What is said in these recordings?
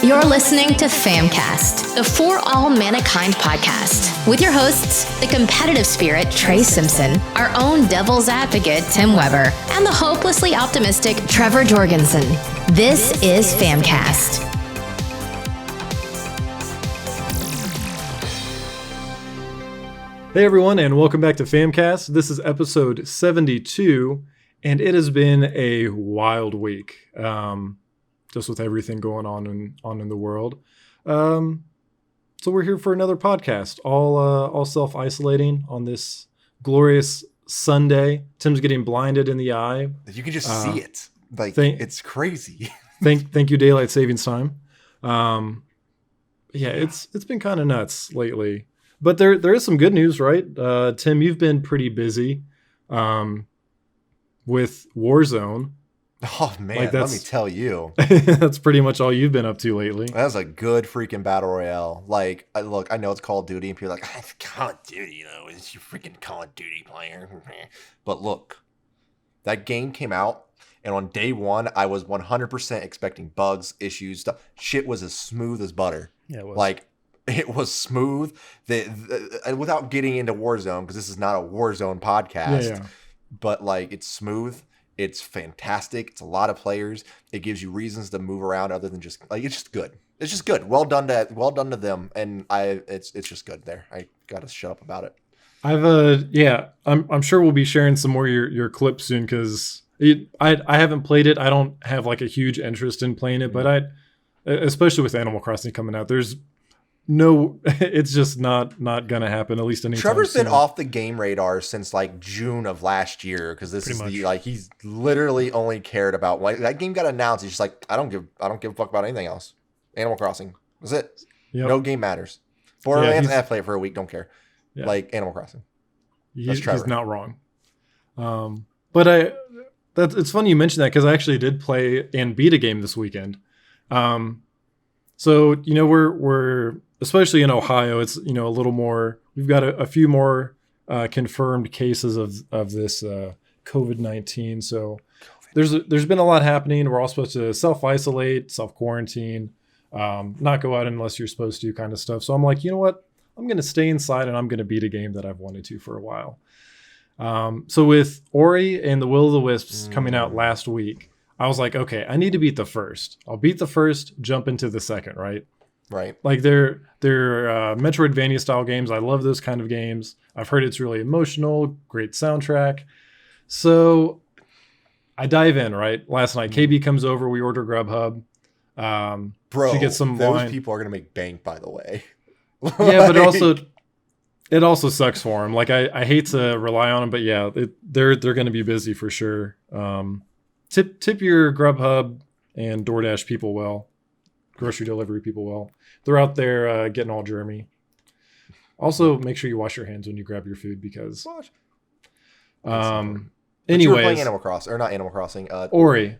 You're listening to FAMcast, the For All Manakind podcast, with your hosts, the competitive spirit, Trey Simpson, our own devil's advocate, Tim Weber, and the hopelessly optimistic Trevor Jorgensen. This is FAMcast. Hey everyone, and welcome back to FAMcast. This is episode 72, and it has been a wild week. Just with everything going on in the world. So we're here for another podcast, all self-isolating on this glorious Sunday. Tim's getting blinded in the eye. You can just see it. It's crazy. Thank you, Daylight Savings Time. It's been kind of nuts lately. But there is some good news, right? Tim, you've been pretty busy with Warzone. Oh, man, let me tell you. That's pretty much all you've been up to lately. That was a good freaking battle royale. Like, look, I know it's Call of Duty, and people are like, it's Call of Duty, though. It's your freaking Call of Duty player. But look, that game came out, and on day one, I was 100% expecting bugs, issues, stuff. Shit was as smooth as butter. Yeah, it was. Like, it was smooth. Without getting into Warzone, because this is not a Warzone podcast, but, like, it's smooth. It's fantastic. It's a lot of players. It gives you reasons to move around other than just like it's just good. It's just good. Well done to them. And it's just good there. I gotta shut up about it. I'm sure we'll be sharing some more your clips soon because I haven't played it. I don't have like a huge interest in playing it, but especially with Animal Crossing coming out, it's just not gonna happen, at least anytime Trevor's soon. been off the game radar since like June of last year because this he's literally only cared about that game got announced. He's just like, I don't give a fuck about anything else. Animal Crossing. That's it. Yep. No game matters. Borderlands, I play it for a week, don't care. Yeah. Like Animal Crossing. That's Trevor. He's not wrong. But it's funny you mentioned that because I actually did play and beat a game this weekend. So we're especially in Ohio, it's a little more. We've got a few more confirmed cases of this COVID-19. So there's been a lot happening. We're all supposed to self-isolate, self-quarantine, not go out unless you're supposed to, kind of stuff. So I'm like, you know what? I'm going to stay inside and I'm going to beat a game that I've wanted to for a while. So with Ori and the Will of the Wisps coming out last week, I was like, okay, I need to beat the first. I'll beat the first, jump into the second, right? Right. Like they're Metroidvania style games. I love those kind of games. I've heard it's really emotional, great soundtrack. So I dive in, right? Last night, KB comes over, we order Grubhub. Bro, she gets some those wine. People are going to make bank, by the way. Yeah, but it also sucks for them. Like I hate to rely on them, but yeah, they're going to be busy for sure. Tip your Grubhub and DoorDash people well. Grocery delivery people well. They're out there getting all germy. Also, make sure you wash your hands when you grab your food because. Anyways, you were playing Animal Crossing, or not Animal Crossing. Ori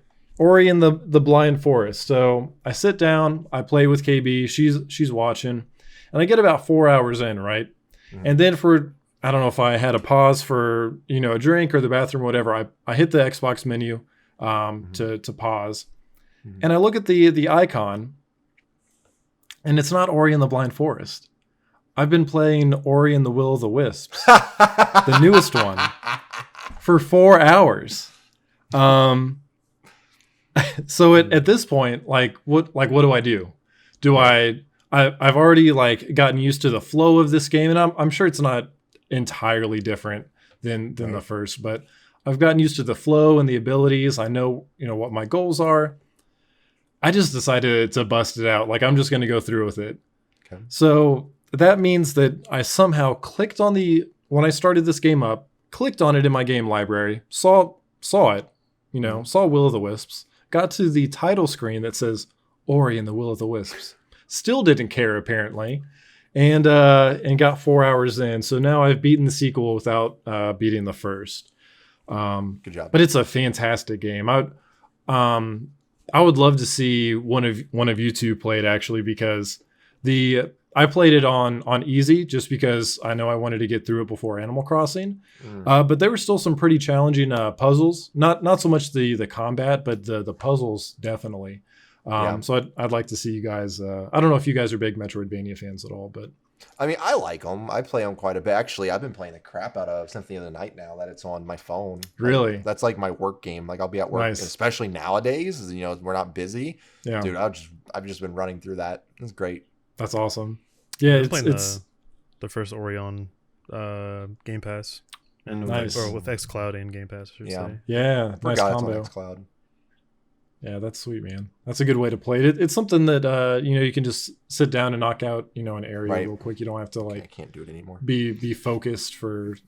in the Blind Forest. So I sit down, I play with KB. She's watching, and I get about 4 hours in, right? Mm-hmm. And then I don't know if I had a pause for a drink or the bathroom or whatever. I hit the Xbox menu to pause, and I look at the icon. And it's not Ori and the Blind Forest. I've been playing Ori and the Will of the Wisps, the newest one, for 4 hours. So at this point, what do I do? I've already gotten used to the flow of this game, and I'm sure it's not entirely different than the first, but I've gotten used to the flow and the abilities. I know what my goals are. I just decided to bust it out. I'm just going to go through with it. Okay. So that means that I somehow clicked on when I started this game up, clicked on it in my game library, saw it, saw Will of the Wisps, got to the title screen that says Ori and the Will of the Wisps. Still didn't care apparently, and got 4 hours in. So now I've beaten the sequel without beating the first. Good job. But it's a fantastic game. I would love to see one of you two play it actually, because I played it on easy just because I know I wanted to get through it before Animal Crossing. But there were still some pretty challenging puzzles. Not so much the combat, but the puzzles definitely. So I'd like to see you guys. I don't know if you guys are big Metroidvania fans at all, but I mean, I like them. I play them quite a bit. Actually, I've been playing the crap out of Symphony of the Night now that it's on my phone. Really? That's like my work game. Like I'll be at work, especially nowadays. You know, we're not busy. Yeah, dude. I've just been running through that. It's great. That's awesome. Yeah, it's the first Orion Game Pass, and with xCloud and Game Pass. I should say. Yeah, nice combo. xCloud. Yeah, that's sweet, man. That's a good way to play it. It's something that you can just sit down and knock out, an area real quick. You don't have to I can't do it anymore. Be focused for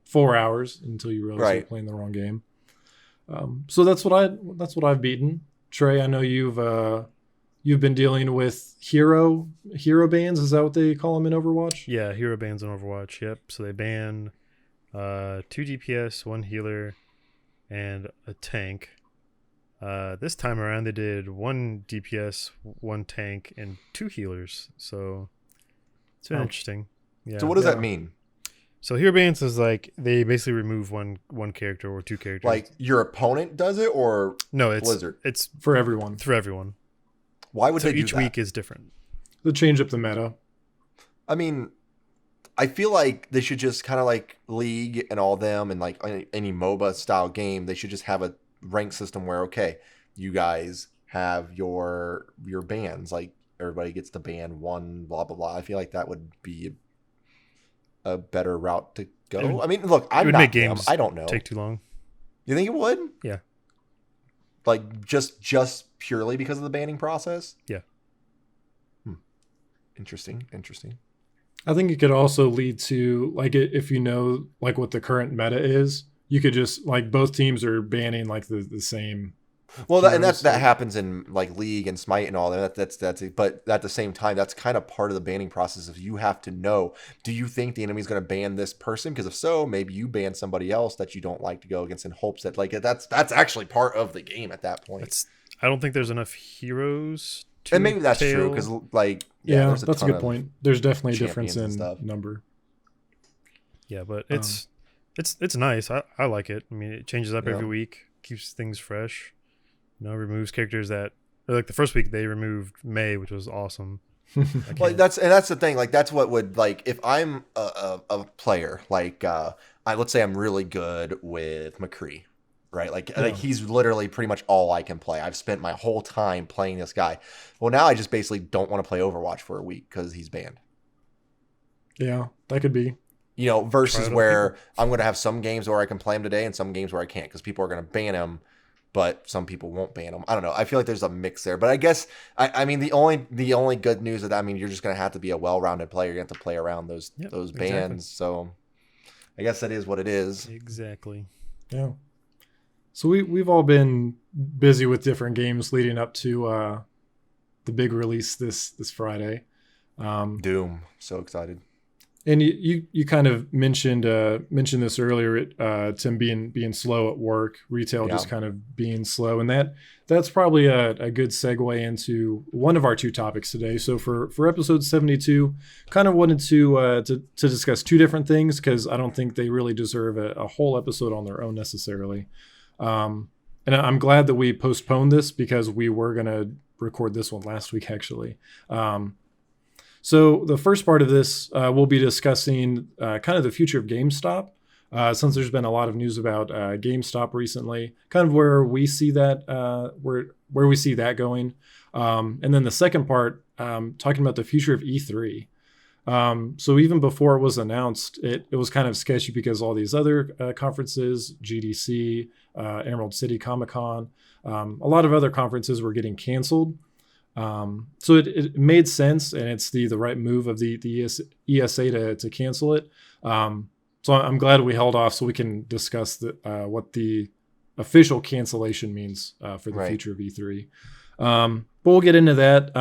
4 hours until you realize you're playing the wrong game. So that's what I've beaten. Trey, I know you've been dealing with hero bans. Is that what they call them in Overwatch? Yeah, hero bans in Overwatch. Yep. So they ban 2 DPS, 1 healer, and a tank. This time around, they did 1 DPS, 1 tank, and 2 healers. So it's been interesting. Yeah. So what does that mean? So hero bans is like they basically remove one character or 2 characters. Like your opponent does it, or no? It's Blizzard. It's for everyone. For everyone. Why would they do that? Each week is different. To change up the meta. I mean, I feel like they should just kind of like League and all them, and like any MOBA style game, they should just have a rank system where you guys have your bans, like everybody gets to ban 1, blah blah blah. I feel like that would be a better route to go. I mean, look, I'm not games I don't know. Take too long. You think it would? Yeah. Like just purely because of the banning process? Yeah. Interesting. I think it could also lead to if what the current meta is. You could just both teams are banning the same. Well, that happens in League and Smite and all that. That's it. But at the same time, that's kind of part of the banning process. If you have to know, do you think the enemy's going to ban this person? Because if so, maybe you ban somebody else that you don't like to go against in hopes that that's actually part of the game at that point. I don't think there's enough heroes. And maybe that's true because that's a good point. There's definitely a difference in number. Yeah, but it's nice. I like it. I mean, it changes up every week, keeps things fresh. Removes characters that the first week they removed May, which was awesome. That's the thing. That's what would if I'm a player let's say I'm really good with McCree, right? He's literally pretty much all I can play. I've spent my whole time playing this guy. Well, now I just basically don't want to play Overwatch for a week because he's banned. Yeah, that could be. Versus where I'm going to have some games where I can play him today and some games where I can't because people are going to ban him, but some people won't ban him. I don't know. I feel like there's a mix there. But I guess, I mean, the only good news of that, you're just going to have to be a well-rounded player. You have to play around those bans. Exactly. So I guess that is what it is. Exactly. Yeah. So we've all been busy with different games leading up to the big release this Friday. Doom. So excited. And you kind of mentioned this earlier, Tim, being slow at work, retail just kind of being slow, and that's probably a good segue into one of our 2 topics today. So for episode 72, kind of wanted to discuss 2 different things because I don't think they really deserve a whole episode on their own necessarily. And I'm glad that we postponed this because we were gonna record this one last week actually. So the first part of this, we'll be discussing kind of the future of GameStop, since there's been a lot of news about GameStop recently, kind of where we see that where we see that going, and then the second part, talking about the future of E3. So even before it was announced, it was kind of sketchy because all these other conferences, GDC, Emerald City Comic Con, a lot of other conferences were getting canceled. So it made sense, and it's the right move of the ESA to cancel it. So I'm glad we held off so we can discuss what the official cancellation means for the future of E3. But we'll get into that.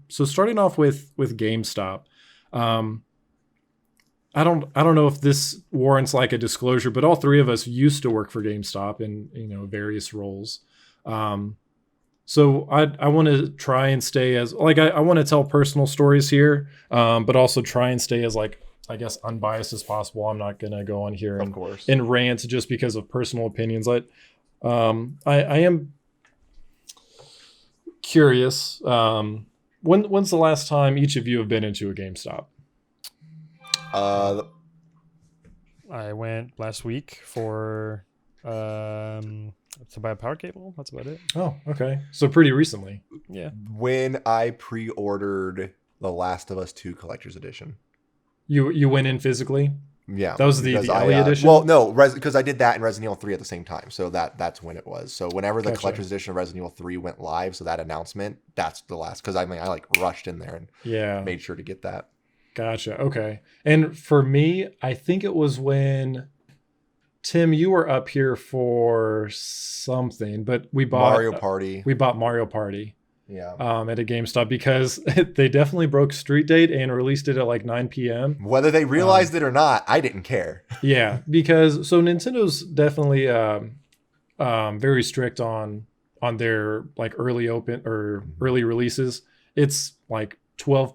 So starting off with GameStop, I don't know if this warrants a disclosure, but all 3 of us used to work for GameStop in various roles. So I want to try and stay as I want to tell personal stories here, but also try and stay as I guess unbiased as possible. I'm not gonna go on here and rant just because of personal opinions. I am curious. When's the last time each of you have been into a GameStop? I went last week for to buy a power cable. That's about it. Oh, okay. So pretty recently. Yeah. When I pre-ordered The Last of Us 2 Collector's Edition. You went in physically? Yeah. That was the Ellie edition? Well, no, because I did that and Resident Evil 3 at the same time. So that's when it was. So whenever the Gotcha. Collector's Edition of Resident Evil 3 went live, so that announcement, that's the last. Because I like rushed in there and made sure to get that. Gotcha. Okay. And for me, I think it was when Tim, you were up here for something, but we bought Mario Party. We bought Mario Party. Yeah. At a GameStop because they definitely broke street date and released it at like 9 p.m. Whether they realized it or not, I didn't care. Yeah, because so Nintendo's definitely very strict on their like early releases. It's like 12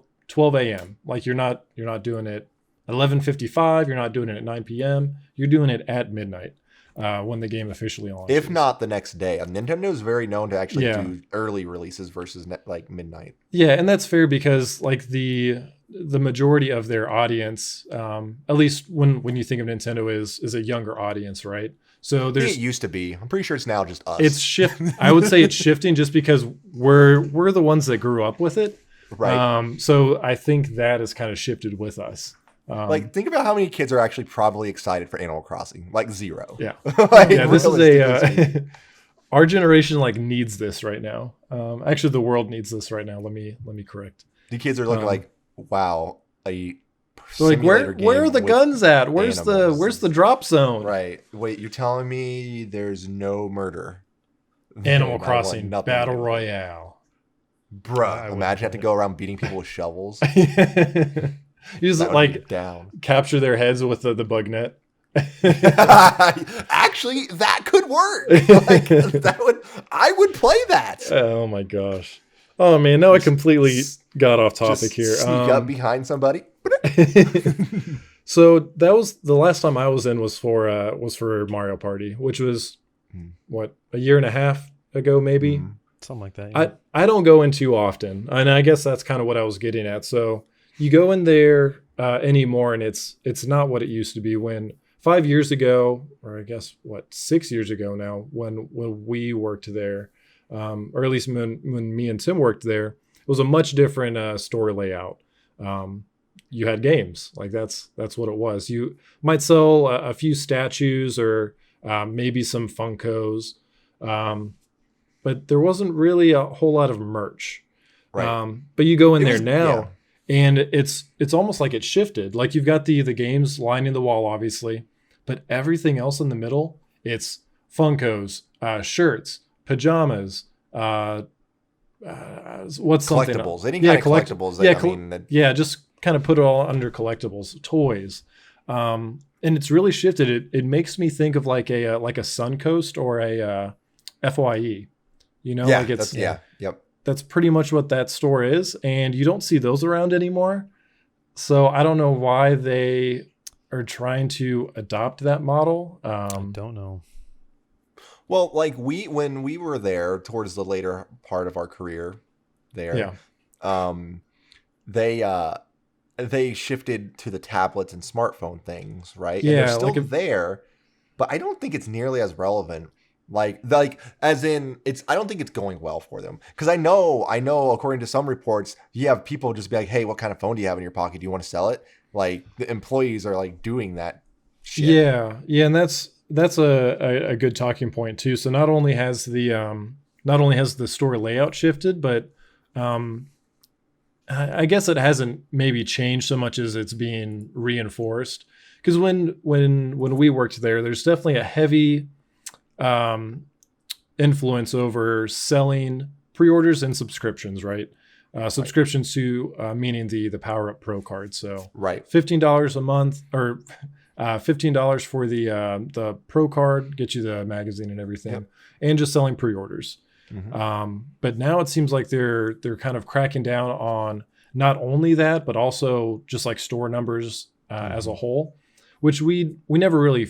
a.m. Like you're not doing it at 11:55. You're not doing it at 9 p.m. You're doing it at midnight. When the game officially launches. If not the next day. Nintendo's very known to actually do early releases versus like midnight. Yeah, and that's fair because like the majority of their audience, at least when you think of Nintendo, is a younger audience, right? So it used to be. I'm pretty sure it's now just us. It's I would say it's shifting just because we're the ones that grew up with it. Right. So I think that has kind of shifted with us. Like, think about how many kids are actually probably excited for Animal Crossing. Like, zero. Yeah. Like, yeah, this is our generation like needs this right now. Actually, the world needs this right now. Let me correct. The kids are looking like, wow, so like where are the guns at? Where's the drop zone? Right. Wait, you're telling me there's no murder? Animal Crossing Battle Royale. Bruh, imagine having to go around beating people with shovels. You just like capture their heads with the bug net. Actually, that could work. Like, I would play that. Oh my gosh. Oh man, now I completely got off topic here. Sneak up behind somebody. So that was the last time I was in was for Mario Party, which was what, a year and a half ago, maybe. Something like that. Yeah. I don't go in too often, and I guess that's kind of what I was getting at. So you go in there anymore, and it's not what it used to be. When 5 years ago, or I guess 6 years ago now, when we worked there, or at least when me and Tim worked there, it was a much different store layout. You had games, like that's what it was. You might sell a few statues or maybe some Funkos, but there wasn't really a whole lot of merch. Right. But you go in there now. And it's almost like it shifted. Like you've got the games lining the wall, obviously, but everything else in the middle, it's Funkos, shirts, pajamas, what's something? Collectibles. Any kind of collectibles. Just kind of put it all under collectibles, toys. And it's really shifted. It makes me think of like a Suncoast or a FYE. You know, like it's yep. That's pretty much what that store is, and you don't see those around anymore. So I don't know why they are trying to adopt that model. I don't know. Well, like when we were there towards the later part of our career there, they shifted to the tablets and smartphone things, right? Yeah, and they're still there, but I don't think it's nearly as relevant. Like as in I don't think it's going well for them. Because I know according to some reports, you have people just be like, hey, what kind of phone do you have in your pocket? Do you want to sell it? Like the employees are like doing that shit. Yeah, and that's a good talking point too. So not only has the store layout shifted, but I guess it hasn't maybe changed so much as it's being reinforced. Because when we worked there, there's definitely a heavy influence over selling pre-orders and subscriptions, right? Subscriptions to meaning the Power Up Pro card. So $15 a month, or $15 for the Pro card, get you the magazine and everything, and just selling pre-orders. But now it seems like they're kind of cracking down on not only that, but also just like store numbers as a whole, which we never really.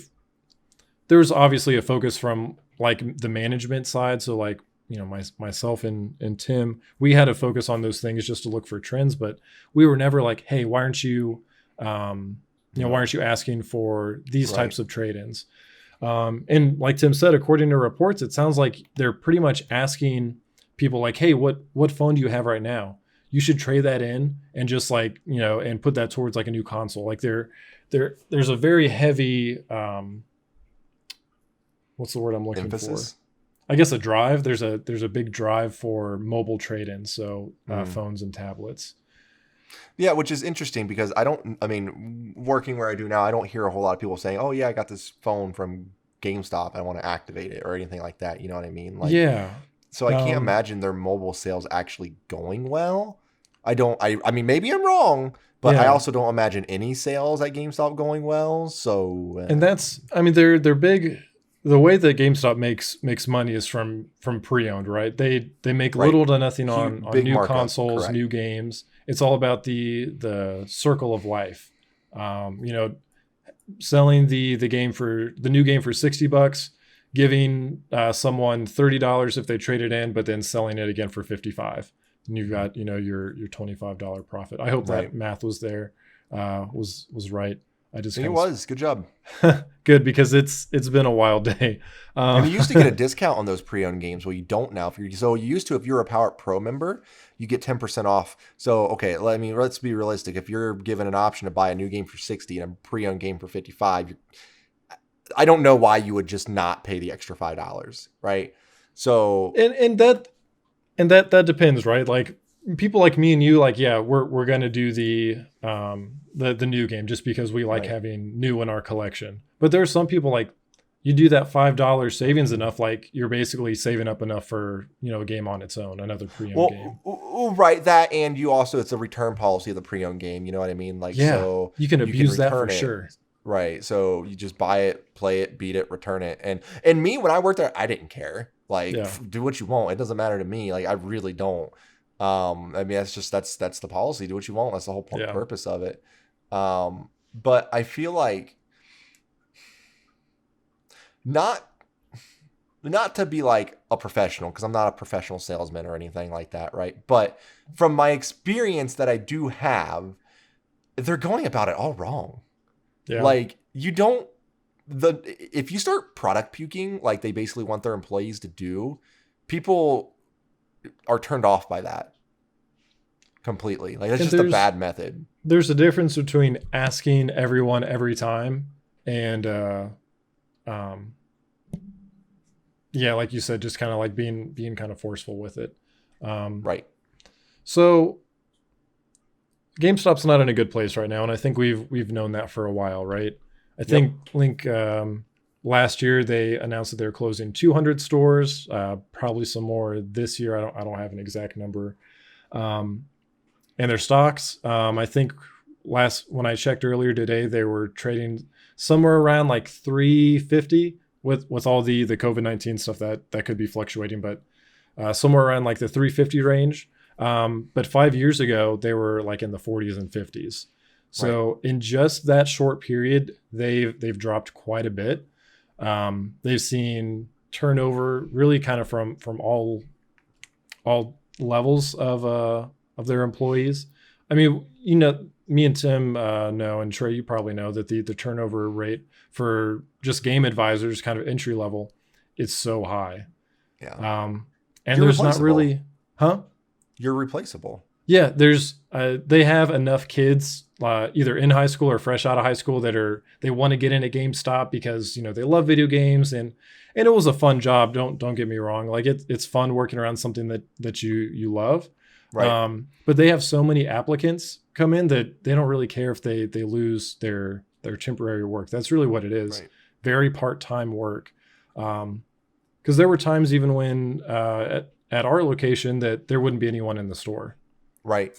There's obviously a focus from like the management side. So like myself and Tim, we had to focus on those things just to look for trends, but we were never like, hey, why aren't you asking for these types of trade-ins? And like Tim said, according to reports, it sounds like they're pretty much asking people like, hey, what phone do you have right now? You should trade that in and just like, and put that towards like a new console. Like there's a very heavy, what's the word I'm looking emphasis? for? I guess a drive. There's a big drive for mobile trade-ins. So phones and tablets. Yeah, which is interesting because working where I do now, I don't hear a whole lot of people saying, oh yeah, I got this phone from GameStop, I want to activate it or anything like that. You know what I mean? Like, yeah. So I can't imagine their mobile sales actually going well. I mean, maybe I'm wrong, but I also don't imagine any sales at GameStop going well. So, and that's, I mean, they're big. The way that GameStop makes money is from pre-owned, right? They make little to nothing on new markup, consoles, correct. New games. It's all about the circle of life. Selling the new game for $60, giving someone $30 if they trade it in, but then selling it again for $55. And you've got your $25 profit. I hope that math was there, was right. I just think it was. Good job. Good, because it's been a wild day. And you used to get a discount on those pre-owned games. Well, you don't now. If you're a Power Pro member, you get 10% off. So okay, let's be realistic. If you're given an option to buy a new game for $60 and a pre-owned game for $55, I don't know why you would just not pay the extra $5, right? So and that depends, right? Like people like me and you, like, yeah, we're gonna do the new game just because we like having new in our collection. But there are some people like you do that $5 savings enough, like you're basically saving up enough for a game on its own, another pre-owned game. Right, that, and you also, it's a return policy of the pre-owned game. You know what I mean? Like, yeah, so you can abuse that for sure. Right, so you just buy it, play it, beat it, return it. And me, when I worked there, I didn't care. Like, do what you want. It doesn't matter to me. Like, I really don't. I mean, that's the policy. Do what you want. That's the whole purpose of it. But I feel like not to be like a professional, because I'm not a professional salesman or anything like that, right? But from my experience that I do have, they're going about it all wrong. Yeah. Like, if you start product puking, like they basically want their employees to do, people are turned off by that completely. Like, that's just a bad method. There's a difference between asking everyone every time and like you said, just kind of like being kind of forceful with it. Right. So GameStop's not in a good place right now, and I think we've known that for a while, right? I think last year they announced that they're closing 200 stores, probably some more this year. I don't have an exact number. And their stocks, I think when I checked earlier today, they were trading somewhere around like 350 with all the COVID-19 stuff that could be fluctuating, but somewhere around like the 350 range. But 5 years ago, they were like in the 40s and 50s. So in just that short period, they've dropped quite a bit. They've seen turnover really kind of from all levels of their employees. I mean, me and Tim know, and Trey, you probably know that the turnover rate for just game advisors, kind of entry level, is so high. Yeah. And there's not really, You're replaceable. Yeah, they have enough kids either in high school or fresh out of high school they want to get in at GameStop because they love video games, and it was a fun job. Don't get me wrong, like it's fun working around something that you love. Right. But they have so many applicants come in that they don't really care if they lose their temporary work. That's really what it is. Right. Very part-time work. Because there were times even when at our location that there wouldn't be anyone in the store. Right.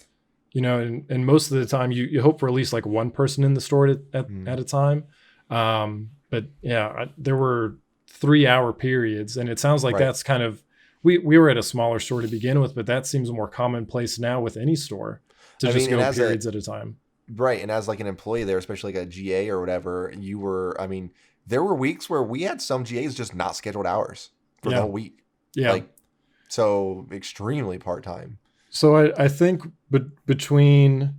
And most of the time you hope for at least like one person in the store at a time. But yeah, there were 3-hour periods, and it sounds like that's kind of, we were at a smaller store to begin with, but that seems more commonplace now with any store to go periods at a time. Right. And as like an employee there, especially like a GA or whatever, there were weeks where we had some GAs just not scheduled hours for the whole week. Yeah. Like So extremely part-time. So I think between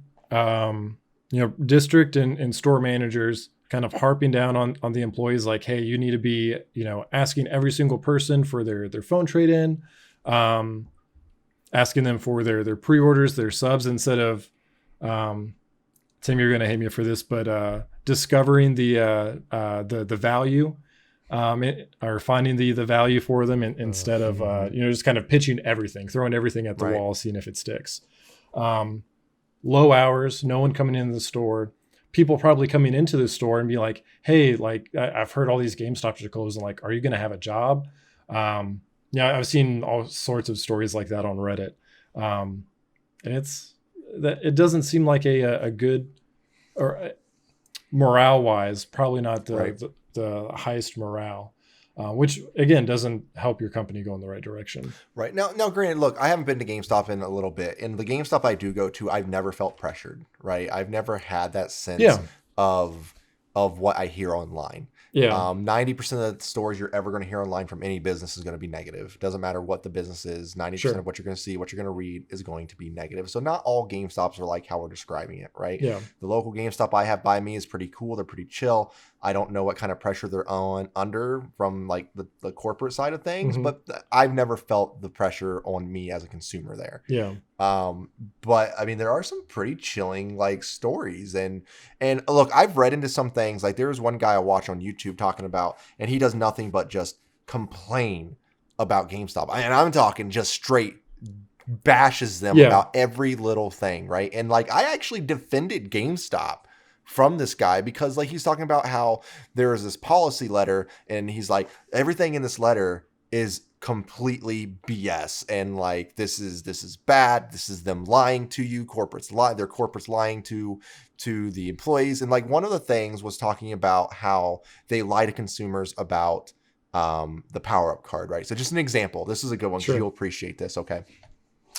district and store managers kind of harping down on the employees, like, hey, you need to be, asking every single person for their phone trade-in, asking them for their pre-orders, their subs, instead of, Tim, you're going to hate me for this, but discovering the value, or finding the value for them instead of just kind of pitching everything, throwing everything at the wall, seeing if it sticks. Low hours, no one coming into the store. People probably coming into the store and be like, hey, like, I've heard all these GameStops are closed, and like, are you going to have a job? I've seen all sorts of stories like that on Reddit. And it doesn't seem like a good, or morale wise, probably not the highest morale, which again doesn't help your company go in the right direction. Right. Now, granted, look, I haven't been to GameStop in a little bit, and the GameStop I do go to, I've never felt pressured. Right. I've never had that sense of what I hear online. Yeah. 90% of the stories you're ever going to hear online from any business is going to be negative. Doesn't matter what the business is. 90% of what you're going to see, what you're going to read is going to be negative. So not all GameStops are like how we're describing it, right? Yeah. The local GameStop I have by me is pretty cool. They're pretty chill. I don't know what kind of pressure they're under from like the corporate side of things, but I've never felt the pressure on me as a consumer there. Yeah. But I mean, there are some pretty chilling like stories, and look, I've read into some things. Like there was one guy I watch on YouTube talking about, and he does nothing but just complain about GameStop, and I'm talking just straight bashes them about every little thing, right? And like I actually defended GameStop from this guy because like he's talking about how there is this policy letter, and he's like, everything in this letter is completely BS, and like this is bad. This is them lying to you. Their corporates lying to the employees. And like one of the things was talking about how they lie to consumers about the power-up card, right? So just an example. This is a good one. Sure. You'll appreciate this. Okay.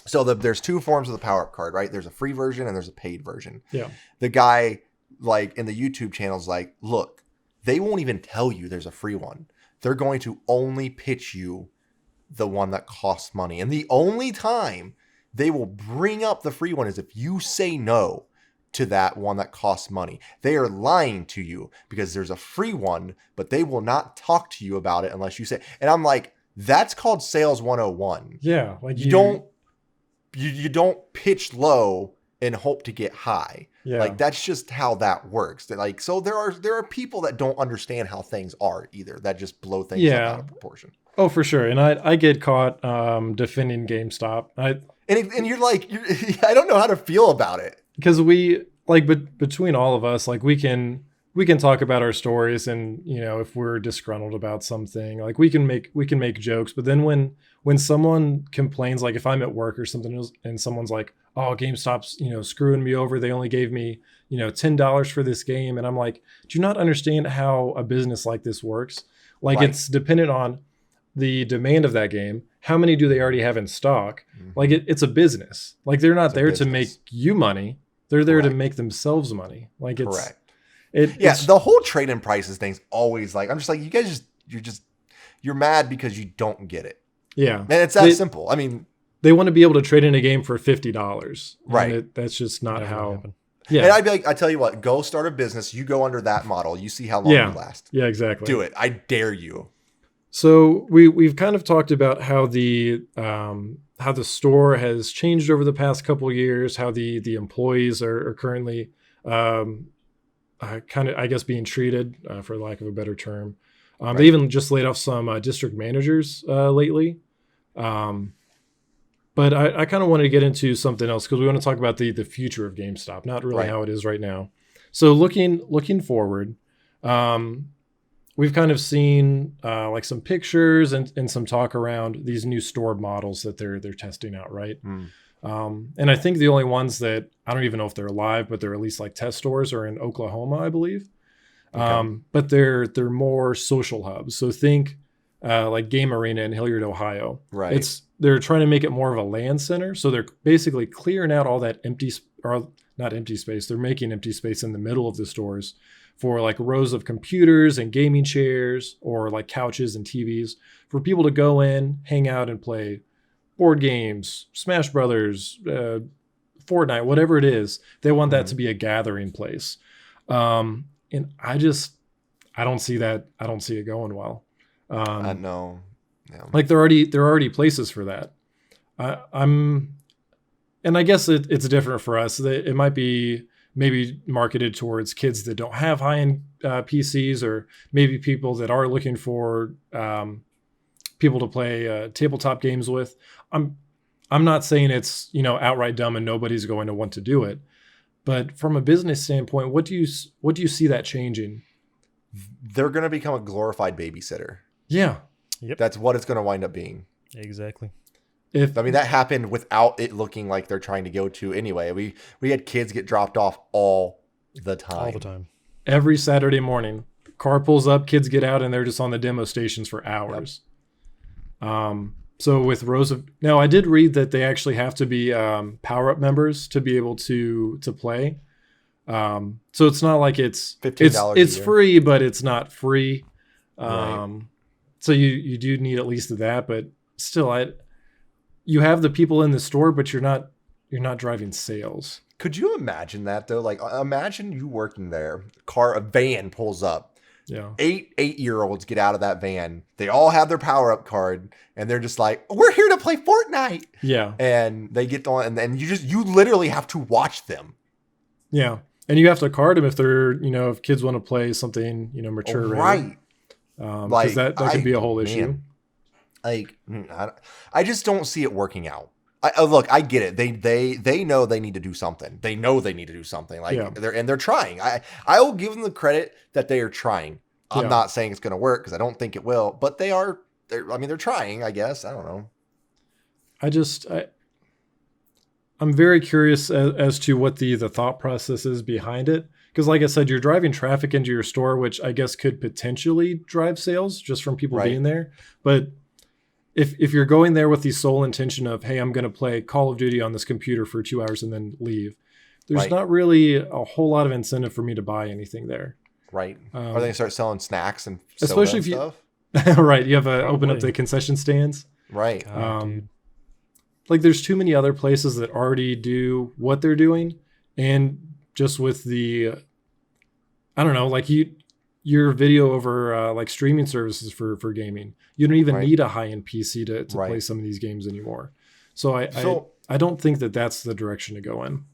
So there's two forms of the power-up card, right? There's a free version and there's a paid version. Yeah. The guy like in the YouTube channel is like, look, they won't even tell you there's a free one. They're going to only pitch you the one that costs money. And the only time they will bring up the free one is if you say no to that one that costs money. They are lying to you because there's a free one, but they will not talk to you about it unless you say. And I'm like, that's called sales 101. Yeah. Like you don't pitch low and hope to get high. Yeah. Like that's just how that works. Like, so there are people that don't understand how things are either, that just blow things out of proportion. Oh, for sure. And I get caught defending GameStop. And you're like, I don't know how to feel about it. Because we like, but between all of us, like we can talk about our stories, and if we're disgruntled about something, like we can make jokes. But then when someone complains, like if I'm at work or something else, and someone's like, oh, GameStop's screwing me over, they only gave me $10 for this game, and I'm like, do you not understand how a business like this works? Like it's dependent on the demand of that game. How many do they already have in stock? Like it's a business. Like they're not there to make you money. They're there to make themselves money. Like it's correct. It's the whole trade-in prices thing's always like, I'm just like, you guys you're mad because you don't get it. Yeah. And it's that simple. I mean, they want to be able to trade in a game for $50. Right. That's just not how. Yeah. And I'd be like, I tell you what, go start a business. You go under that model. You see how long you last. Yeah, exactly. Do it. I dare you. So we've kind of talked about how the store has changed over the past couple of years, how the employees are currently kind of, I guess, being treated, for lack of a better term. They even just laid off some district managers lately. But I kind of wanted to get into something else because we want to talk about the future of GameStop, not really how it is right now. So looking forward, we've kind of seen like some pictures and some talk around these new store models that they're testing out, right? And I think the only ones that I don't even know if they're live, but they're at least like test stores are in Oklahoma, I believe. Okay. But they're more social hubs. So think like Game Arena in Hilliard, Ohio. Right. They're trying to make it more of a LAN center. So they're basically clearing out all that not empty space. They're making empty space in the middle of the stores for like rows of computers and gaming chairs, or like couches and TVs for people to go in, hang out, and play board games, Smash Brothers, Fortnite, whatever it is. They want that to be a gathering place. And I don't see that. I don't see it going well. No. Yeah. Like there are already places for that. And I guess it's different for us. It might be maybe marketed towards kids that don't have high-end PCs, or maybe people that are looking for people to play tabletop games with. I'm not saying it's outright dumb and nobody's going to want to do it, but from a business standpoint, what do you see that changing? They're going to become a glorified babysitter. Yeah. Yep. That's what it's going to wind up being. Exactly. That happened without it looking like they're trying to go to anyway. We had kids get dropped off all the time. All the time. Every Saturday morning, car pulls up, kids get out, and they're just on the demo stations for hours. Yep. So with now I did read that they actually have to be power-up members to be able to play. So it's not like it's $15. It's free, but it's not free. Right. So you do need at least that, but still, you have the people in the store, but you're not driving sales. Could you imagine that though? Like, imagine you working there. A van pulls up. Yeah. 8-year-olds get out of that van. They all have their power-up card, and they're just like, "We're here to play Fortnite." Yeah. And they get on, and then you literally have to watch them. Yeah, and you have to card them if they're if kids want to play something mature. Right. Because that could be a whole issue. Like, I just don't see it working out. Look, I get it. They know they need to do something. They know they need to do something. Like they're trying. I will give them the credit that they are trying. I'm not saying it's going to work because I don't think it will, but they're trying, I guess. I don't know. I'm very curious as to what the thought process is behind it. Because like I said, you're driving traffic into your store, which I guess could potentially drive sales just from people being there. But if you're going there with the sole intention of, hey, I'm going to play Call of Duty on this computer for 2 hours and then leave, there's not really a whole lot of incentive for me to buy anything there. Right. Are they going to start selling snacks and especially if stuff? Right. You have to open up the concession stands. Right. God, like there's too many other places that already do what they're doing. And just with the, I don't know, like your video over like streaming services for gaming, you don't even need a high-end PC to play some of these games anymore. So I don't think that's the direction to go in.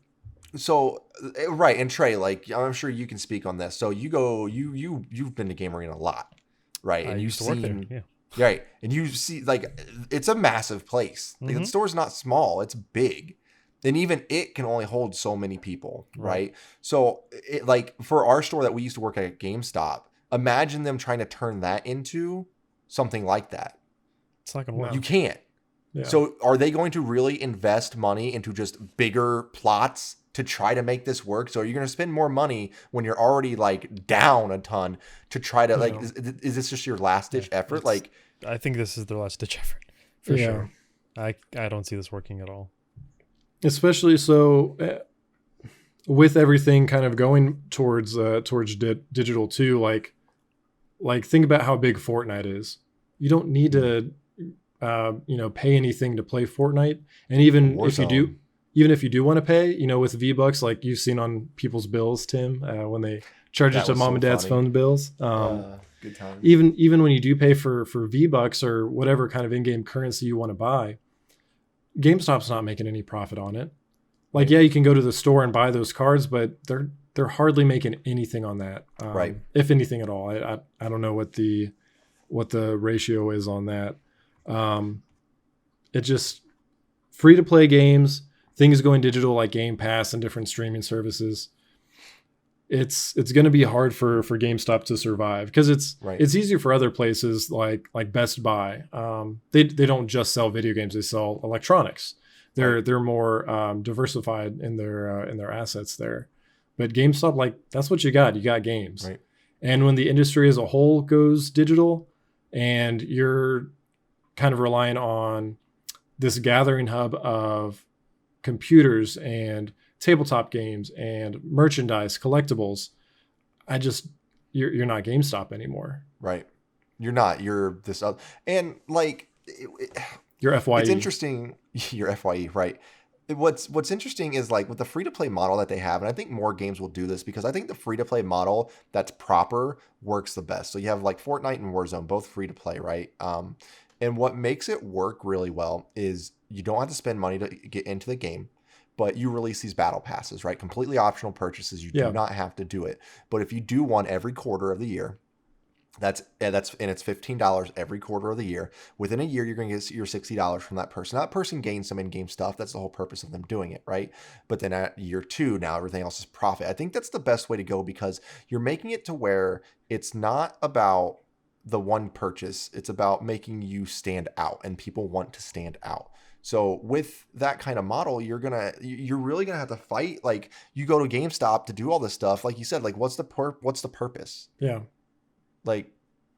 So right, and Trey, like I'm sure you can speak on this. So you've been to Game Arena a lot, right? And you've seen right, and you see like it's a massive place. Like, the store's not small; it's big. And even it can only hold so many people, right? So, like for our store that we used to work at GameStop, imagine them trying to turn that into something like that. It's not going to work. You can't. Yeah. So, are they going to really invest money into just bigger plots to try to make this work? So, are you going to spend more money when you're already like down a ton to try to like? Is this just your last ditch effort? Like, I think this is their last ditch effort for sure. I don't see this working at all. Especially so with everything kind of going towards digital too, like think about how big Fortnite is. You don't need to pay anything to play Fortnite. And even if you do want to pay, with V-Bucks, like you've seen on people's bills, Tim, when they charge it to mom and dad's phone bills. Good time. Even when you do pay for V-Bucks or whatever kind of in-game currency you want to buy, GameStop's not making any profit on it. Like, yeah, you can go to the store and buy those cards, but they're hardly making anything on that. If anything at all. I don't know what the ratio is on that. It just free to play games, things going digital like Game Pass and different streaming services. It's going to be hard for GameStop to survive because it's easier for other places like Best Buy. They don't just sell video games; they sell electronics. They're more diversified in their assets there. But GameStop, like that's what you got. You got games. Right. And when the industry as a whole goes digital, and you're kind of relying on this gathering hub of computers and tabletop games and merchandise, collectibles, you're not GameStop anymore. Right. You're not. You're this other. And like, Your FYE. It's interesting. Your FYE, right? What's interesting is like with the free to play model that they have, and I think more games will do this because I think the free to play model that's proper works the best. So you have like Fortnite and Warzone, both free to play, right? And what makes it work really well is you don't have to spend money to get into the game, but you release these battle passes, right? Completely optional purchases. You do not have to do it. But if you do one every quarter of the year, it's $15 every quarter of the year. Within a year, you're going to get your $60 from that person. That person gains some in-game stuff. That's the whole purpose of them doing it, right? But then at year 2, now everything else is profit. I think that's the best way to go because you're making it to where it's not about the one purchase. It's about making you stand out, and people want to stand out. So with that kind of model, you're really gonna have to fight. Like you go to GameStop to do all this stuff, like you said. Like what's the purpose? Yeah. Like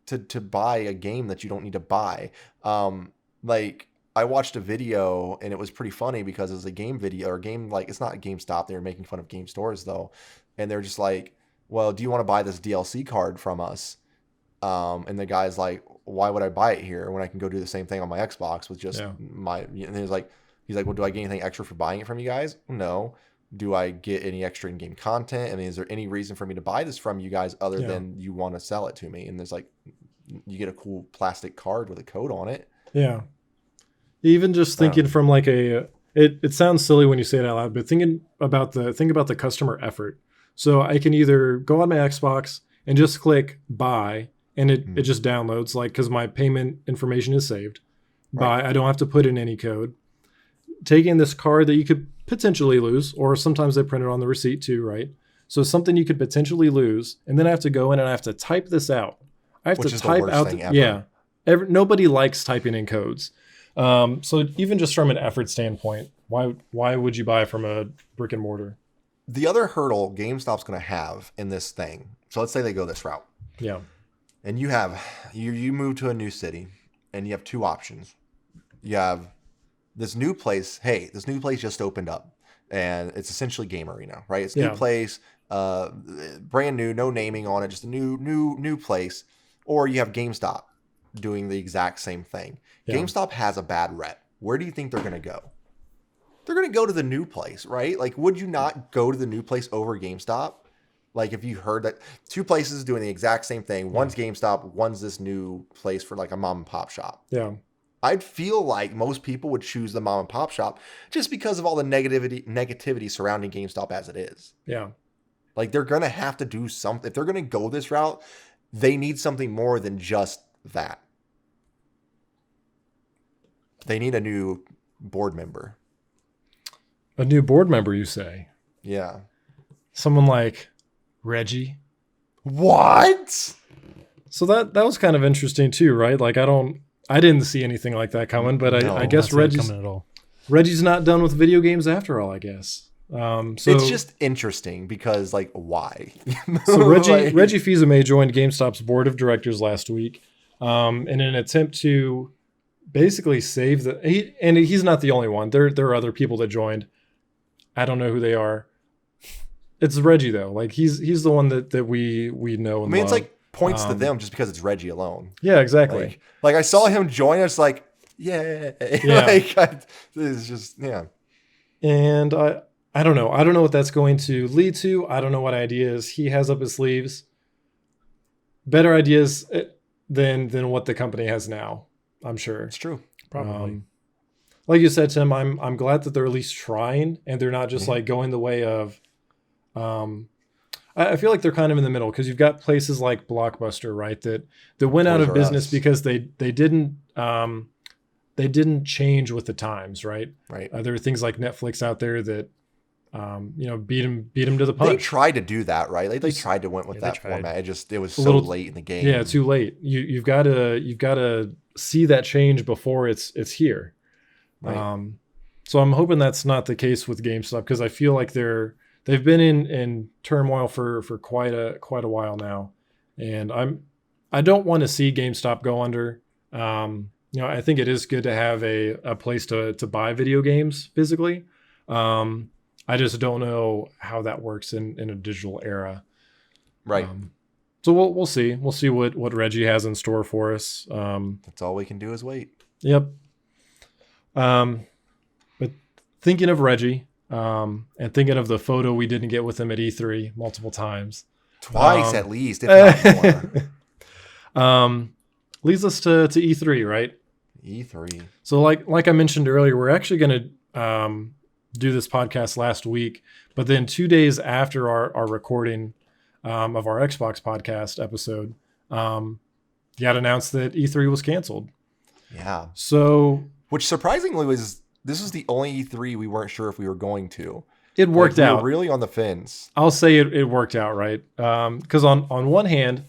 to buy a game that you don't need to buy. Like I watched a video and it was pretty funny because it was a game video or game, like it's not a GameStop. They were making fun of game stores though. And they're just like, well, do you want to buy this DLC card from us? And the guy's like, why would I buy it here when I can go do the same thing on my Xbox with just and he's like, well, do I get anything extra for buying it from you guys? No. Do I get any extra in-game content? I mean, is there any reason for me to buy this from you guys other than you want to sell it to me? And there's like, you get a cool plastic card with a code on it. Yeah. Even just thinking from like it sounds silly when you say it out loud, but think about the customer effort. So I can either go on my Xbox and just click buy and it just downloads, like, because my payment information is saved. Buy, I don't have to put in any code. Taking this card that you could potentially lose, or sometimes they print it on the receipt too, right? So something you could potentially lose, and then I have to go in and I have to type this out. I have to type out. Nobody likes typing in codes. So even just from an effort standpoint, why would you buy from a brick and mortar? The other hurdle GameStop's going to have in this thing. So let's say they go this route. Yeah. And you move to a new city, and you have 2 options. You have this new place. Hey, this new place just opened up, and it's essentially Game Arena, right? It's a new place, brand new, no naming on it, just a new place. Or you have GameStop doing the exact same thing. Yeah. GameStop has a bad rep. Where do you think they're going to go? They're going to go to the new place, right? Like, would you not go to the new place over GameStop? Like, if you heard that 2 places doing the exact same thing, one's GameStop, one's this new place for like a mom and pop shop. Yeah. I'd feel like most people would choose the mom and pop shop just because of all the negativity surrounding GameStop as it is. Yeah. Like, they're going to have to do something. If they're going to go this route, they need something more than just that. They need a new board member. A new board member, you say? Yeah. Someone like Reggie. What? So that was kind of interesting too, right? Like I didn't see anything like that coming, but I guess Reggie's not done with video games after all, I guess. So it's just interesting because, like, why? So Reggie Fils-Aimé joined GameStop's board of directors last week in an attempt to basically save he's not the only one. There are other people that joined. I don't know who they are. It's Reggie though. Like he's the one that we know and love. It's like points to them just because it's Reggie alone. Yeah, exactly. Like I saw him join. I was like, yeah. It's just And I don't know. I don't know what that's going to lead to. I don't know what ideas he has up his sleeves. Better ideas than what the company has now, I'm sure. It's true. Probably. Like you said, Tim, I'm glad that they're at least trying and they're not just like going the way of I feel like they're kind of in the middle because you've got places like Blockbuster, right? That went out of business because they didn't change with the times, right? Right. There are things like Netflix out there that beat them to the punch. They tried to do that, right? Like they tried to went with that format. It was so late in the game. Yeah, too late. You've got to see that change before it's here. Right. So I'm hoping that's not the case with GameStop because I feel like they've been in turmoil for quite a while now, and I don't want to see GameStop go under. I think it is good to have a place to buy video games physically. I just don't know how that works in a digital era. Right. So we'll see. We'll see what Reggie has in store for us. That's all we can do is wait. Yep. But thinking of Reggie, and thinking of the photo we didn't get with him at E3 multiple times. Twice at least, if not more. Leads us to E3, right? E3. So like I mentioned earlier, we're actually going to do this podcast last week, but then 2 days after our recording of our Xbox podcast episode, got announced that E3 was canceled. Yeah. So, which surprisingly this was the only E3 we weren't sure if we were going to. It worked out. We were really on the fence. I'll say it worked out, right? Because on one hand,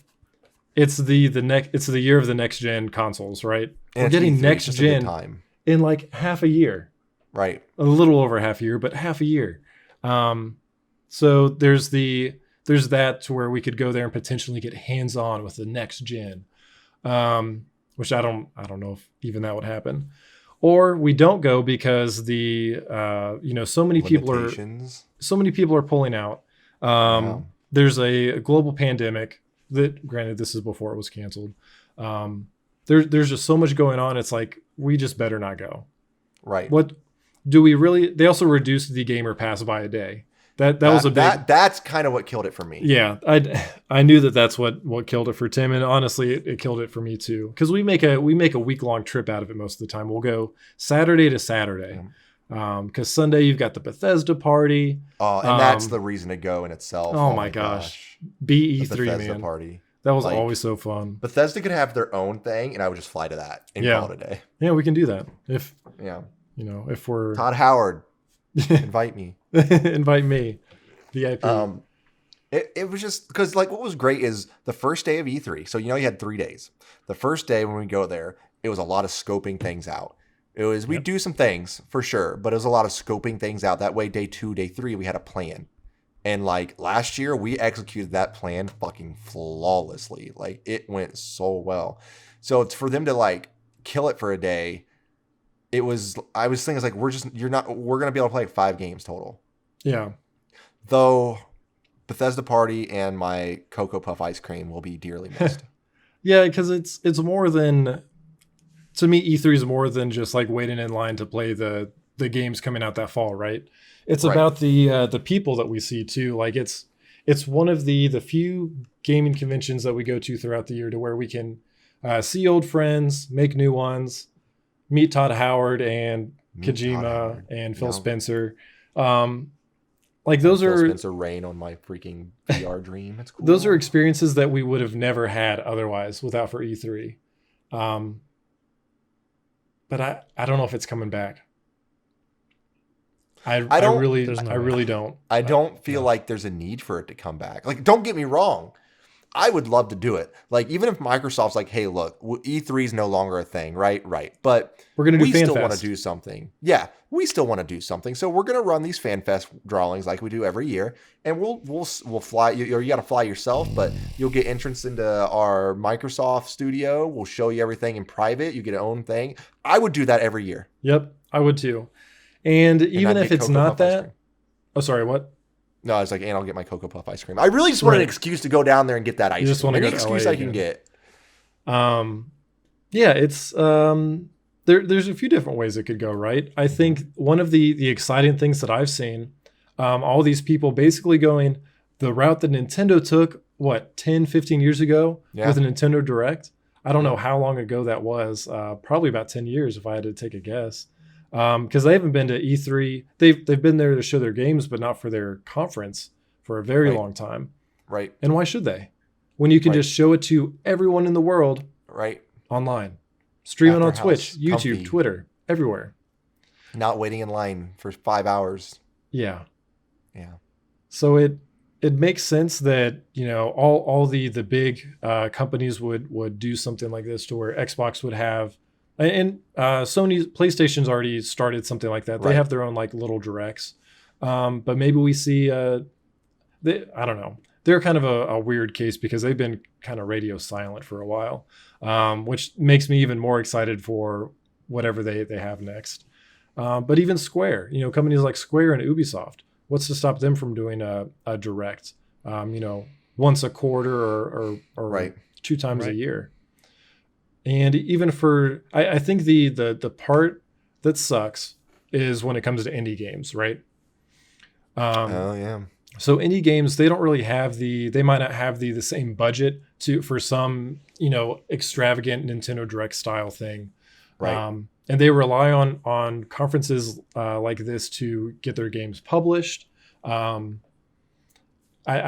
it's the year of the next gen consoles, right? And we're getting E3, next gen time. In like half a year. Right. A little over half a year, but half a year. So there's that to where we could go there and potentially get hands on with the next gen, which I don't know if even that would happen, or we don't go because so many people are pulling out. There's a global pandemic that, granted, this is before it was canceled. There's just so much going on. It's like we just better not go. Right. What do we really? They also reduced the gamer pass by a day. That was a big. That's kind of what killed it for me. Yeah, I knew that's what killed it for Tim, and honestly, it killed it for me too. Because we make a week-long trip out of it most of the time. We'll go Saturday to Saturday, because Sunday you've got the Bethesda party. And that's the reason to go in itself. Oh my gosh. BE3, Bethesda man. Party. That was always so fun. Bethesda could have their own thing, and I would just fly to that and call it a day. Yeah, we can do that if we're Todd Howard. Invite me. Invite me. VIP. It was just because what was great is the first day of E3. So you had 3 days. The first day when we go there, it was a lot of scoping things out. It was we do some things for sure, but it was a lot of scoping things out. That way, day 2, day 3, we had a plan. And last year, we executed that plan fucking flawlessly. It went so well. So it's for them to kill it for a day. I was thinking we're going to be able to play 5 games total. Yeah. Though Bethesda Party and my Cocoa Puff ice cream will be dearly missed. Yeah, because it's more than, to me, E3 is more than just waiting in line to play the games coming out that fall, right? It's about the people that we see too. It's one of the few gaming conventions that we go to throughout the year to where we can see old friends, make new ones, meet Todd Howard and Kojima and Phil Spencer. Those Phil are Spencer rain on my freaking VR dream. It's cool. Those are experiences that we would have never had otherwise without for E3. But I don't know if it's coming back. I really don't. I don't feel like there's a need for it to come back. Don't get me wrong. I would love to do it. Even if Microsoft's hey, look, E3 is no longer a thing, right? Right. But we're going to do FanFest. We still want to do something. Yeah, we still want to do something. So we're going to run these FanFest drawings like we do every year. And we'll fly. You got to fly yourself, but you'll get entrance into our Microsoft studio. We'll show you everything in private. You get your own thing. I would do that every year. Yep, I would too. And even if it's not that. Oh, sorry, what? No, I was and I'll get my Cocoa Puff ice cream. I really just want an excuse to go down there and get that ice cream. Just want to Any go excuse LA I can get. Yeah, it's there's a few different ways it could go, right? I think one of the exciting things that I've seen, all these people basically going the route that Nintendo took, 10, 15 years ago with a Nintendo Direct. I don't know how long ago that was. Probably about 10 years if I had to take a guess. Because they haven't been to E3. They've been there to show their games, but not for their conference for a very long time. Right. And why should they? When you can just show it to everyone in the world online. Stream it on Twitch, YouTube, Twitter, everywhere. Not waiting in line for 5 hours. Yeah. Yeah. So it makes sense that, all the big companies would do something like this to where Xbox would have. And Sony's PlayStation's already started something like that. They have their own little directs, but maybe we see. I don't know. They're kind of a weird case because they've been kind of radio silent for a while, which makes me even more excited for whatever they have next. But even Square, companies like Square and Ubisoft, what's to stop them from doing a direct? Once a quarter or 2 times a year. And even for, I think the part that sucks is when it comes to indie games, right? Oh yeah. So indie games, they don't really have they might not have the same budget for some, extravagant Nintendo Direct style thing. Right. And they rely on conferences like this to get their games published. I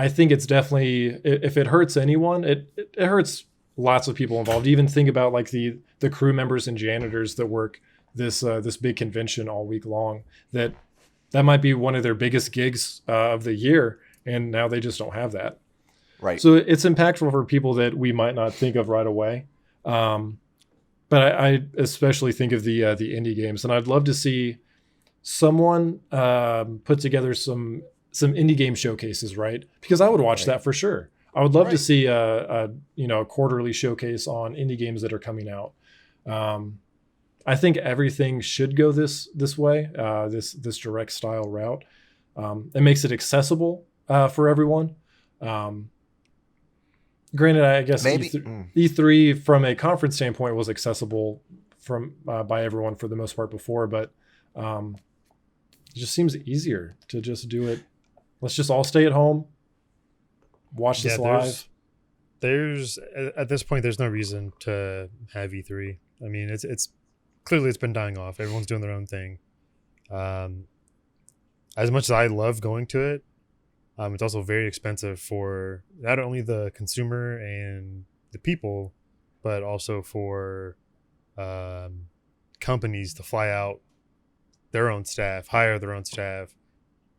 think it's definitely, if it hurts anyone, it hurts lots of people involved. Even think about like the crew members and janitors that work this big convention all week long. That might be one of their biggest gigs of the year, and now they just don't have that. Right. So it's impactful for people that we might not think of right away. But I especially think of the indie games, and I'd love to see someone put together some indie game showcases, right? Because I would watch that for sure. I would love to see a quarterly showcase on indie games that are coming out. I think everything should go this way, this direct style route. It makes it accessible for everyone. Granted, I guess Maybe E3 from a conference standpoint was accessible by everyone for the most part before, but it just seems easier to just do it. Let's just all stay at home, watch this live. There's at this point, there's no reason to have E3. I mean, it's clearly it's been dying off. Everyone's doing their own thing. As much as I love going to it, it's also very expensive for not only the consumer and the people, but also for companies to fly out their own staff, hire their own staff,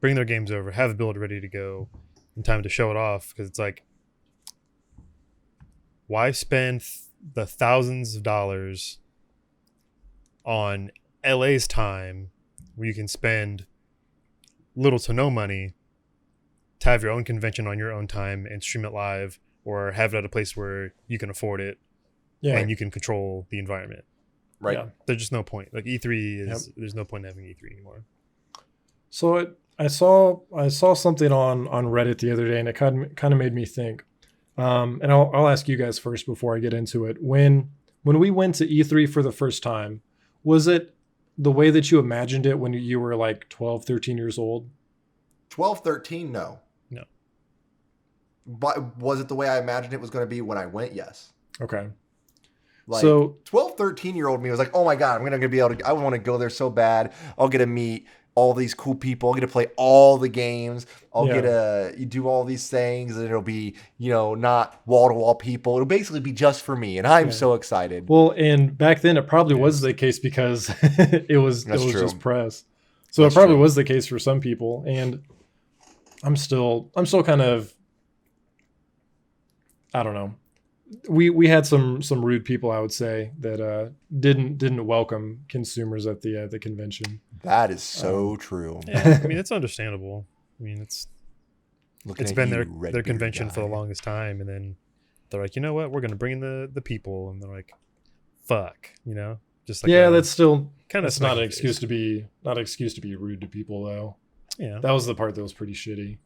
bring their games over, have the build ready to go in time to show it off. Because it's like, why spend the thousands of dollars on LA's time where you can spend little to no money to have your own convention on your own time and stream it live, or have it at a place where you can afford it and you can control the environment. Right. Yeah. There's just no point. Like E3 is, there's no point in having E3 anymore. So I saw something on Reddit the other day, and it kind of made me think. And I'll ask you guys first before I get into it. When we went to E3 for the first time, was it the way that you imagined it when you were like 12, 13 years old? 12, 13, no. But was it the way I imagined it was going to be when I went? Yes. Okay. Like, so 12, 13-year-old me was like, oh my God, I'm going to be able to, I want to go there so bad. I'll get to meet all these cool people. I'll get to play all the games. I'll get to do all these things, and it'll be, not wall-to-wall people. It'll basically be just for me, and I'm so excited. Well, and back then it probably was the case because it was just press. So it probably was the case for some people, and I'm still kind of, I don't know. We had some rude people, I would say, that didn't welcome consumers at the convention. That is so true. Yeah, I mean, it's understandable. I mean, it's been their convention for the longest time, and then they're like, you know what, we're going to bring in the people, and they're like, fuck, just like that's still kind of not an excuse to be rude to people though. Yeah, that was the part that was pretty shitty.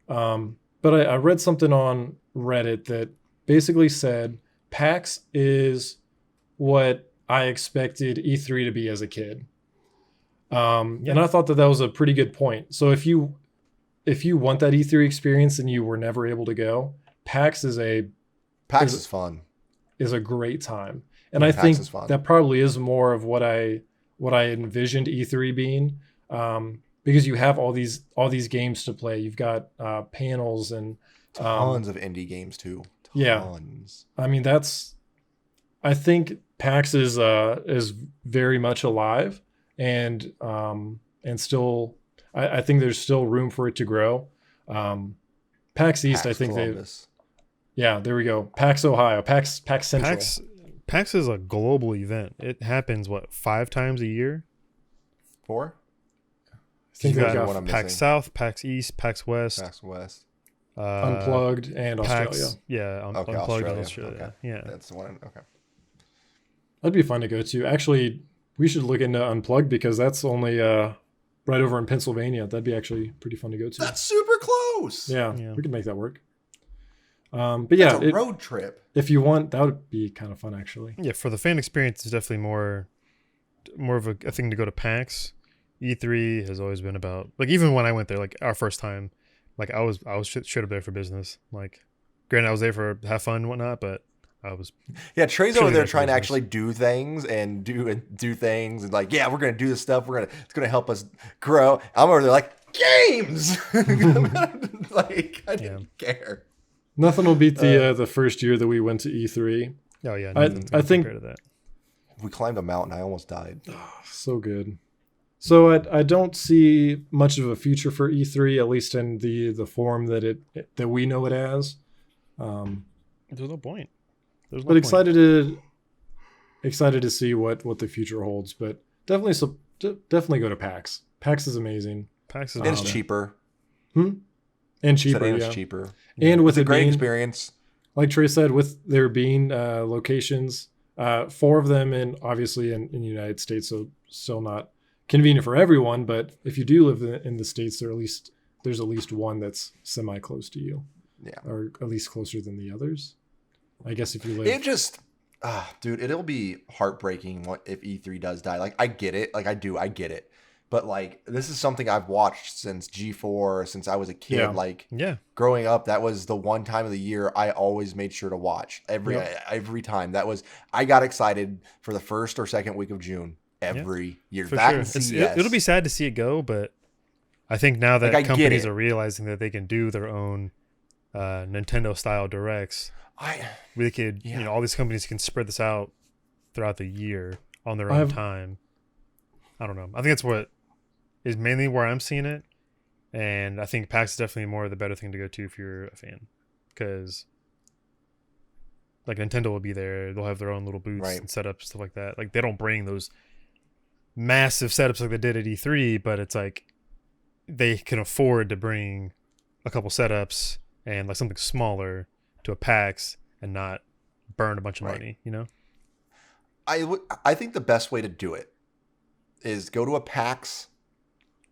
But I read something on Reddit that basically said PAX is what I expected E3 to be as a kid. And I thought that was a pretty good point. So if you want that E3 experience and you were never able to go, PAX is fun. Is a great time. And I think that probably is more of what I envisioned E3 being. Because you have all these games to play. You've got panels and tons of indie games too. Tons. I mean, I think PAX is very much alive, and still, I think there's still room for it to grow. PAX East, I think there we go. PAX Ohio, PAX Central. PAX is a global event. It happens 5 times a year? 4? I think we've got PAX South, PAX East, PAX West. Unplugged and Australia. Unplugged and Australia. Okay. Yeah. That's the one. Okay. That'd be fun to go to. Actually, we should look into Unplugged because that's only right over in Pennsylvania. That'd be actually pretty fun to go to. That's super close. Yeah. We could make that work. But yeah, it's a road trip. If you want, that would be kind of fun actually. Yeah, for the fan experience, it's definitely more more of a thing to go to PAX. E3 has always been about, like, even when I went there, like our first time, like I was straight up there for business. Like, granted, I was there for have fun and whatnot, but I was. Yeah, Trey's over there trying to actually do things and do things and like, yeah, we're gonna do this stuff. It's gonna help us grow. I'm over there like games. Like I didn't care. Nothing will beat the first year that we went to E3. Oh yeah, I think to that. We climbed a mountain. I almost died. Oh, so good. So I don't see much of a future for E3, at least in the form that we know it as. There's no point. But excited to see what the future holds. But definitely go to PAX. PAX is amazing. PAX is and it's cheaper. And cheaper. And yeah. it's cheaper. And with it's a great experience. Like Trey said, with there being locations, 4 of them obviously in the United States, so still not convenient for everyone. But if you do live in the States, there's at least one that's semi close to you. Yeah. Or at least closer than the others. I guess if you live. It just, dude, it'll be heartbreaking if E3 does die. Like, I get it. Like, I get it. But, like, this is something I've watched since G4, since I was a kid. Yeah. Like, growing up, that was the one time of the year I always made sure to watch. Every time. I got excited for the first or second week of June every year. For that sure. It'll be sad to see it go, but I think now that companies are realizing that they can do their own Nintendo-style directs, all these companies can spread this out throughout the year on their own time. I don't know. I think that's what is mainly where I'm seeing it, and I think PAX is definitely more of the better thing to go to if you're a fan, because like Nintendo will be there. They'll have their own little booths and setups, stuff like that. Like, they don't bring those massive setups like they did at E3, but it's like they can afford to bring a couple setups and like something smaller to a PAX and not burn a bunch of money, you know? I think the best way to do it is go to a PAX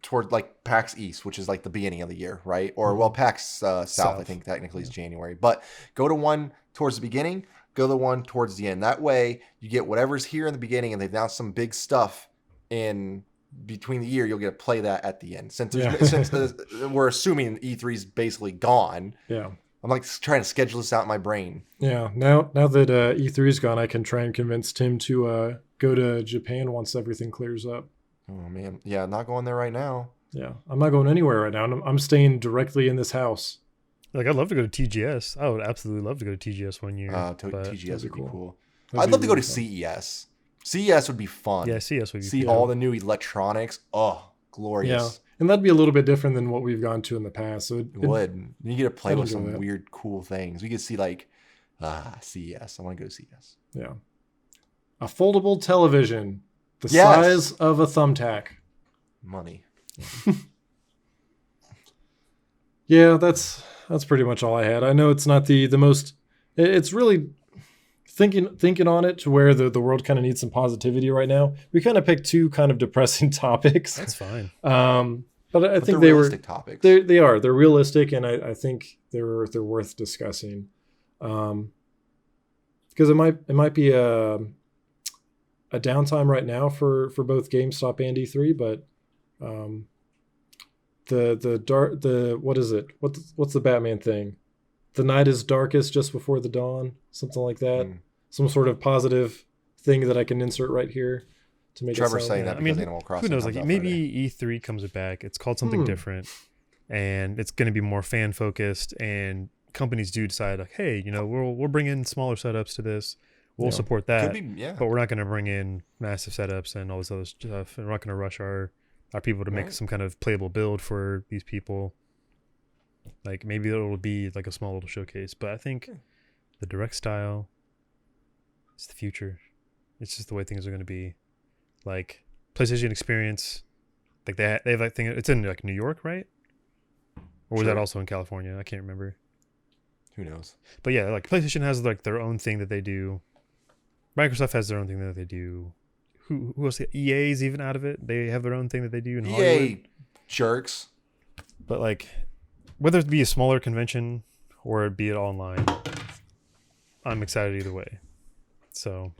toward like PAX East, which is like the beginning of the year, right? Or PAX South, I think technically is January. But go to one towards the beginning, go to the one towards the end. That way you get whatever's here in the beginning, and they've announced some big stuff in between the year. You'll get to play that at the end. Since we're assuming E3 is basically gone. Yeah. I'm like trying to schedule this out in my brain. Yeah. Now that E3 is gone, I can try and convince Tim to go to Japan once everything clears up. Oh man, yeah, not going there right now. Yeah, I'm not going anywhere right now. I'm staying directly in this house. Like, I'd love to go to TGS. I would absolutely love to go to TGS one year. TGS would be cool. I'd love to go to CES. CES would be fun. Yeah, CES would be See all the new electronics. Oh, glorious. Yeah, and that'd be a little bit different than what we've gone to in the past. So it would. You get to play with some weird, cool things. We could see like CES. I want to go to CES. Yeah. A foldable television the size of a thumbtack. Money. Yeah, that's pretty much all I had. I know it's not the most. It's really thinking on it to where the world kind of needs some positivity right now. We kind of picked 2 kind of depressing topics. That's fine. But I think they were realistic topics. They are. They're realistic, and I think they're worth discussing. Because it might be a downtime right now for both GameStop and E3, but what is it? What's the Batman thing? The night is darkest just before the dawn, something like that. Some sort of positive thing that I can insert right here to make Trevor's it sound saying that because Animal Crossing. Who knows? Like, maybe E3 comes back. It's called something different, and it's going to be more fan focused. And companies do decide, like, hey, we'll bring in smaller setups to this. We'll support that, but we're not going to bring in massive setups and all this other stuff. And we're not going to rush our people to make some kind of playable build for these people. Like, maybe it'll be like a small little showcase, but I think the direct style is the future. It's just the way things are going to be. Like, PlayStation Experience, like they have that thing. It's in like New York, right? Or was that also in California? I can't remember. Who knows? But yeah, like PlayStation has like their own thing that they do. Microsoft has their own thing that they do. Who else? EA's even out of it. They have their own thing that they do in Hollywood. EA jerks. But like, whether it be a smaller convention or it be it online, I'm excited either way. So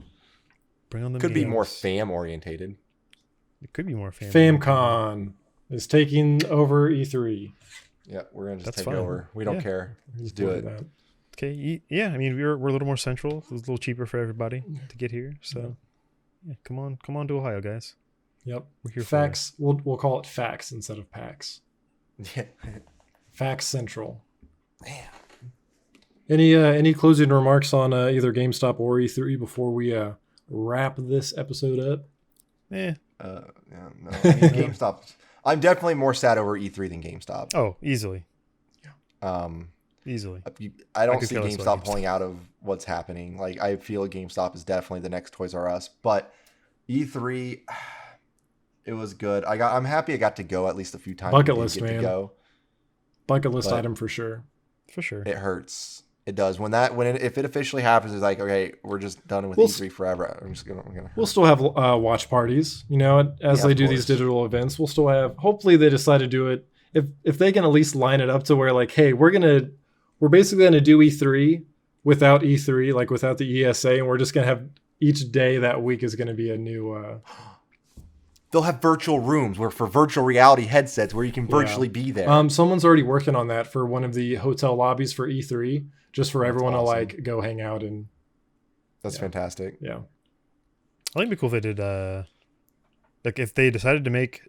bring on the could be more fam orientated. It could be more FAMcon is taking over E3. Yeah, we're gonna just That's take fine. over. We don't care. Just do it. Okay. Yeah. I mean, we're a little more central. It's a little cheaper for everybody to get here. So, yeah, come on to Ohio, guys. Yep. We're here. Facts. We'll call it Facts instead of PAX. Yeah. Facts Central. Man. Any closing remarks on either GameStop or E3 before we wrap this episode up? Yeah, no. I mean, GameStop. I'm definitely more sad over E3 than GameStop. Oh, easily. Easily. Easily. I don't see GameStop pulling out of what's happening. Like, I feel GameStop is definitely the next Toys R Us, but E3, it was good. I'm happy I got to go at least a few times. Bucket list, man. To go. Bucket list item for sure. For sure. It hurts. It does. If it officially happens, it's like, okay, we're just done with E3 forever. We'll still have watch parties, as they do these digital events. We'll still have. Hopefully, they decide to do it. If they can at least line it up to where, like, hey, we're basically gonna do E3 without E3, like without the ESA, and we're just gonna have each day that week is gonna be a new. They'll have virtual rooms for virtual reality headsets where you can virtually be there. Someone's already working on that for one of the hotel lobbies for E3, just for everyone to like go hang out and. That's fantastic. Yeah, I think it'd be cool if they did. Like if they decided to make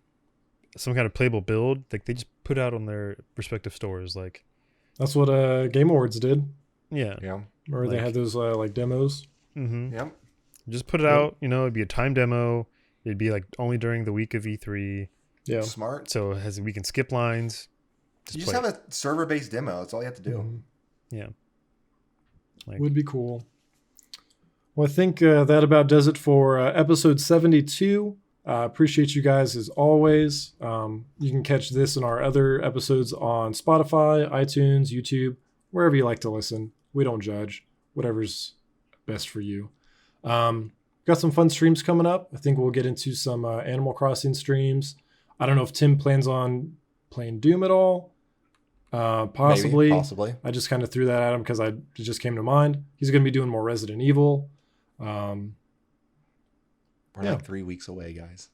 some kind of playable build, like they just put out on their respective stores. Like that's what Game Awards did. Yeah. Or they had those like demos. Mm-hmm. Yeah. Just put it out. It'd be a time demo. It'd be like only during the week of E3. Yeah. Smart. So we can skip lines. You just have a server-based demo. That's all you have to do. Mm-hmm. Yeah. Would be cool. Well, I think that about does it for episode 72. Appreciate you guys as always. You can catch this and our other episodes on Spotify, iTunes, YouTube, wherever you like to listen. We don't judge. Whatever's best for you. Got some fun streams coming up. I think we'll get into some Animal Crossing streams. I don't know if Tim plans on playing Doom at all. Possibly. Maybe, possibly. I just kind of threw that at him because it just came to mind. He's going to be doing more Resident Evil. We're like 3 weeks away, guys.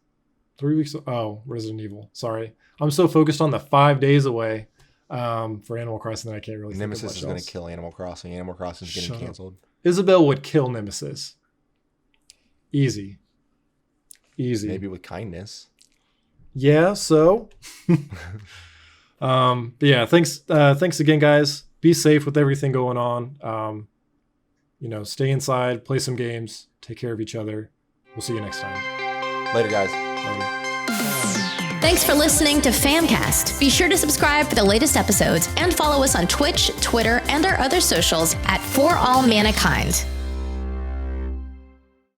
3 weeks. Oh, Resident Evil. Sorry. I'm so focused on the 5 days away for Animal Crossing that I can't really think of Nemesis much is going else. to kill Animal Crossing. Animal Crossing is getting canceled. Isabel would kill Nemesis. Easy. Maybe with kindness. Yeah, so. But yeah, thanks again, guys. Be safe with everything going on. Stay inside, play some games, take care of each other. We'll see you next time. Later, guys. Thanks for listening to FAMcast. Be sure to subscribe for the latest episodes and follow us on Twitch, Twitter, and our other socials at For All Manakind.